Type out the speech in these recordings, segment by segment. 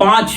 5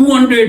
200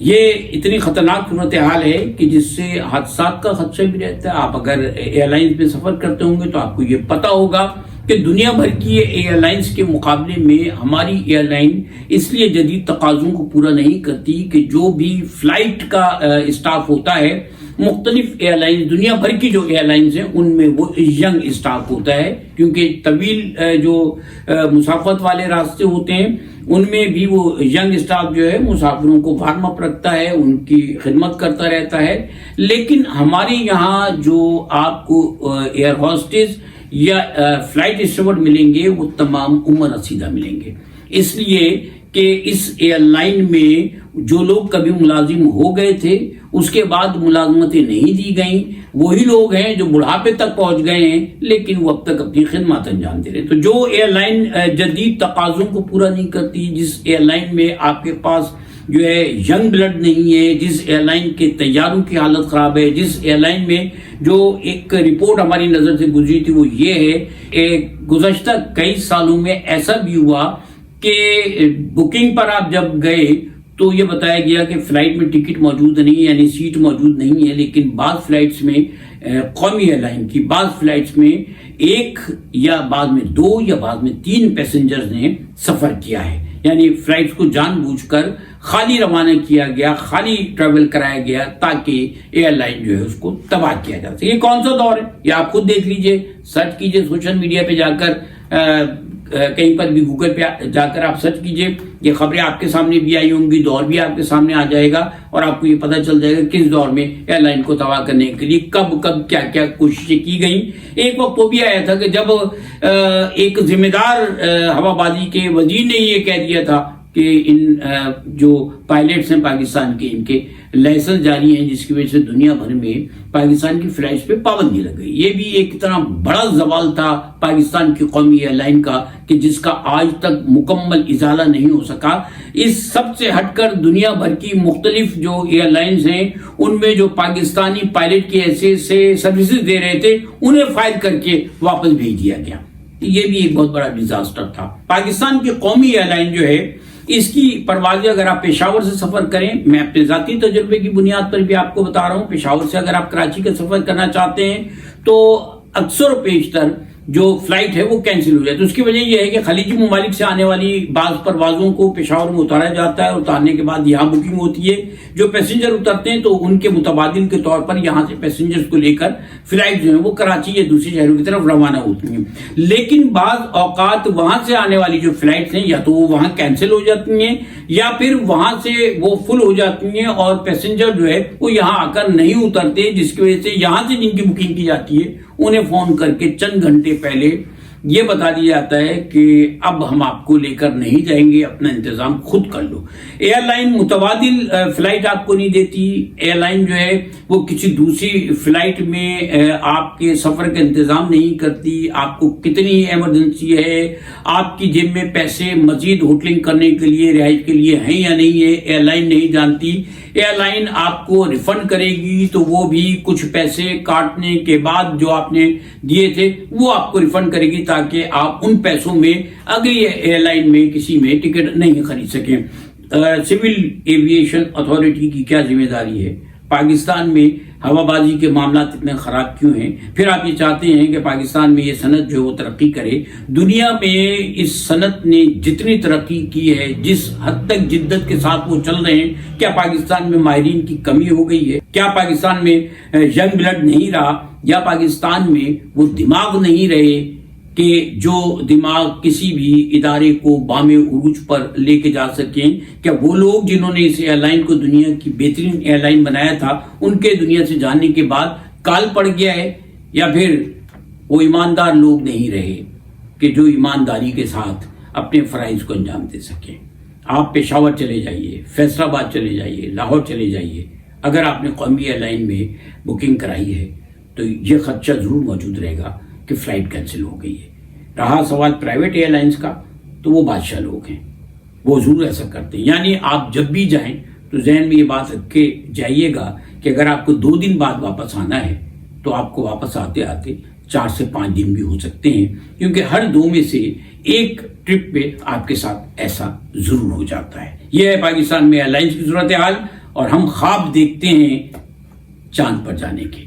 یہ اتنی خطرناک صورتحال ہے کہ جس سے حادثات کا خدشہ بھی رہتا ہے. آپ اگر ایئر لائنز میں سفر کرتے ہوں گے تو آپ کو یہ پتا ہوگا کہ دنیا بھر کی ایئر لائنز کے مقابلے میں ہماری ایئر لائن اس لیے جدید تقاضوں کو پورا نہیں کرتی کہ جو بھی فلائٹ کا اسٹاف ہوتا ہے، مختلف ایئر لائنز دنیا بھر کی جو ایئر لائنز ہیں ان میں وہ ینگ اسٹاف ہوتا ہے، کیونکہ طویل جو مسافت والے راستے ہوتے ہیں ان میں بھی وہ ینگ اسٹاف جو ہے مسافروں کو وارم اپ رکھتا ہے، ان کی خدمت کرتا رہتا ہے. لیکن ہمارے یہاں جو آپ کو ایئر ہوسٹس یا فلائٹ اسٹیورڈ ملیں گے وہ تمام عمر رسیدہ ملیں گے، اس لیے کہ اس ایئر لائن میں جو لوگ کبھی ملازم ہو گئے تھے اس کے بعد ملازمتیں نہیں دی گئیں، وہی لوگ ہیں جو بڑھاپے تک پہنچ گئے ہیں لیکن وہ اب تک اپنی خدمات انجام دے رہے. تو جو ایئر لائن جدید تقاضوں کو پورا نہیں کرتی، جس ایئر لائن میں آپ کے پاس جو ہے ینگ بلڈ نہیں ہے، جس ایئر لائن کے طیاروں کی حالت خراب ہے، جس ایئر لائن میں جو ایک رپورٹ ہماری نظر سے گزری تھی وہ یہ ہے کہ گزشتہ کئی سالوں میں ایسا بھی ہوا کہ بکنگ پر آپ جب گئے تو یہ بتایا گیا کہ فلائٹ میں ٹکٹ موجود نہیں ہے، یعنی سیٹ موجود نہیں ہے، لیکن بعض فلائٹس میں قومی ایئر لائن کی بعض فلائٹس میں ایک یا بعض میں دو یا بعض میں 3 پیسنجرز نے سفر کیا ہے. یعنی فلائٹس کو جان بوجھ کر خالی روانہ کیا گیا، خالی ٹریول کرایا گیا تاکہ ایئر لائن جو ہے اس کو تباہ کیا جا سکے. یہ کون سا دور ہے یہ آپ خود دیکھ لیجئے، سرچ کیجئے سوشل میڈیا پہ جا کر، کہیں پر بھی گوگل پہ جا کر آپ سرچ کیجئے، یہ خبریں آپ کے سامنے بھی آئی ہوں گی، دور بھی آپ کے سامنے آ جائے گا اور آپ کو یہ پتہ چل جائے گا کس دور میں ایئر لائن کو تباہ کرنے کے لیے کب کیا کیا کوششیں کی گئیں. ایک وقت وہ بھی آیا تھا کہ جب ایک ذمہ دار ہوا بازی کے وزیر نے یہ کہہ دیا تھا کہ ان جو پائلٹس ہیں پاکستان کے، ان کے لائسنس جاری ہیں، جس کی وجہ سے دنیا بھر میں پاکستان کی فلائٹس پہ پابندی لگ گئی. یہ بھی ایک اتنا بڑا زوال تھا پاکستان کی قومی ایئر لائن کا کہ جس کا آج تک مکمل ازالہ نہیں ہو سکا. اس سب سے ہٹ کر دنیا بھر کی مختلف جو ایئر لائنز ہیں ان میں جو پاکستانی پائلٹ کی حیثیت سے سروسز دے رہے تھے انہیں فائر کر کے واپس بھیج دیا گیا. یہ بھی ایک بہت بڑا ڈیزاسٹر تھا. پاکستان کی قومی ایئر لائن جو ہے اس کی پروازیں اگر آپ پشاور سے سفر کریں، میں اپنے ذاتی تجربے کی بنیاد پر بھی آپ کو بتا رہا ہوں، پشاور سے اگر آپ کراچی کا سفر کرنا چاہتے ہیں تو اکثر و بیشتر جو فلائٹ ہے وہ کینسل ہو جائے. تو اس کی وجہ یہ ہے کہ خلیجی ممالک سے آنے والی بعض پروازوں کو پشاور میں اتارا جاتا ہے، اتارنے کے بعد یہاں بکنگ ہوتی ہے. جو پیسنجر اترتے ہیں تو ان کے متبادل کے طور پر یہاں سے پیسنجرز کو لے کر فلائٹ جو ہیں وہ کراچی یا دوسرے شہروں کی طرف روانہ ہوتی ہیں. لیکن بعض اوقات وہاں سے آنے والی جو فلائٹس ہیں یا تو وہ وہاں کینسل ہو جاتی ہیں یا پھر وہاں سے وہ فل ہو جاتی ہیں اور پیسنجر جو ہے وہ یہاں آ کر نہیں اترتے، جس کی وجہ سے یہاں سے جن کی بکنگ کی جاتی ہے انہیں فون کر کے چند گھنٹے پہلے یہ بتا دیا جاتا ہے کہ اب ہم آپ کو لے کر نہیں جائیں گے، اپنا انتظام خود کر لو. ایئر لائن متبادل فلائٹ آپ کو نہیں دیتی. ایئر لائن جو ہے وہ کسی دوسری فلائٹ میں آپ کے سفر کا انتظام نہیں کرتی. آپ کو کتنی ایمرجنسی ہے، آپ کی جیب میں پیسے مزید ہوٹلنگ کرنے کے لیے، رہائش کے لیے ہیں یا نہیں ہے، ایئر لائن نہیں جانتی. ایئر لائن آپ کو ریفنڈ کرے گی تو وہ بھی کچھ پیسے کاٹنے کے بعد جو آپ نے دیے تھے وہ آپ کو ریفنڈ کرے گی تاکہ آپ ان پیسوں میں اگلی ایئر لائن میں کسی میں ٹکٹ نہیں خرید سکیں. سول ایویشن اتھارٹی کی کیا ذمہ داری ہے؟ پاکستان میں ہوا بازی کے معاملات اتنے خراب کیوں ہیں؟ پھر آپ یہ چاہتے ہیں کہ پاکستان میں یہ صنعت جو ہے وہ ترقی کرے. دنیا میں اس صنعت نے جتنی ترقی کی ہے، جس حد تک جدت کے ساتھ وہ چل رہے ہیں، کیا پاکستان میں ماہرین کی کمی ہو گئی ہے؟ کیا پاکستان میں ینگ بلڈ نہیں رہا؟ یا پاکستان میں وہ دماغ نہیں رہے کہ جو دماغ کسی بھی ادارے کو بام عروج پر لے کے جا سکیں؟ کیا وہ لوگ جنہوں نے اس ایئر لائن کو دنیا کی بہترین ایئر لائن بنایا تھا ان کے دنیا سے جانے کے بعد کال پڑ گیا ہے، یا پھر وہ ایماندار لوگ نہیں رہے کہ جو ایمانداری کے ساتھ اپنے فرائض کو انجام دے سکیں؟ آپ پشاور چلے جائیے، فیصل آباد چلے جائیے، لاہور چلے جائیے، اگر آپ نے قومی ایئر لائن میں بکنگ کرائی ہے تو یہ خدشہ ضرور موجود رہے گا کہ فلائٹ کینسل ہو گئی ہے. رہا سوال پرائیویٹ ایئر لائنز کا تو وہ بادشاہ لوگ ہیں، وہ ضرور ایسا کرتے ہیں. یعنی آپ جب بھی جائیں تو ذہن میں یہ بات رکھ کے جائیے گا کہ اگر آپ کو 2 دن بعد واپس آنا ہے تو آپ کو واپس آتے آتے 4 سے 5 دن بھی ہو سکتے ہیں، کیونکہ ہر 2 میں سے ایک ٹرپ پہ آپ کے ساتھ ایسا ضرور ہو جاتا ہے. یہ ہے پاکستان میں ایئر لائنز کی صورتحال اور ہم خواب دیکھتے ہیں چاند پر جانے کے.